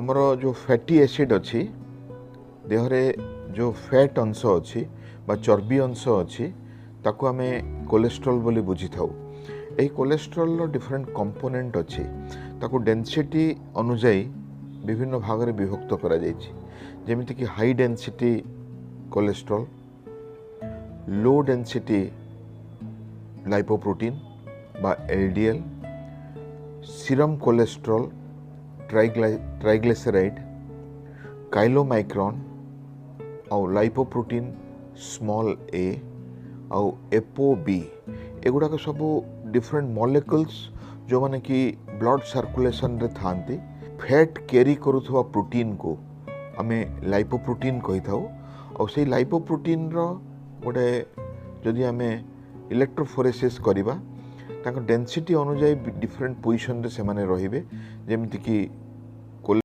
आमर जो fatty acid अच्छी देहरे जो फैट अंश अच्छी बा चर्बी अंश अच्छी ताकू आमे कोलेस्ट्रॉल बोली बुझी थाउ। एही कोलेस्ट्रॉल रो डिफरेंट कंपोनेंट अच्छी ताकू डेंसिटी अनुजाई विभिन्न भाग में विभक्त करा जायछि। जेमिति कि high density cholesterol, low density lipoprotein बा एलडीएल, सीरम कोलेस्ट्रॉल, ट्राइग्लिसराइड, काइलोमाइक्रॉन और लाइपोप्रोटीन स्मॉल ए और एपोबी एगुड़ा सब डिफरेंट मॉलिक्यूल्स जो माने कि ब्लड सर्कुलेशन रे थांती। फैट कैरी करुवा प्रोटीन को आमे लाइपोप्रोटीन कही थाउ और से लाइपोप्रोटीन रो गोटे जदि आमे इलेक्ट्रोफोरेसिस करिबा ताको डेंसिटी अनुसार डिफरेंट पोजिशन रे से माने रहिबे। जेमिति कि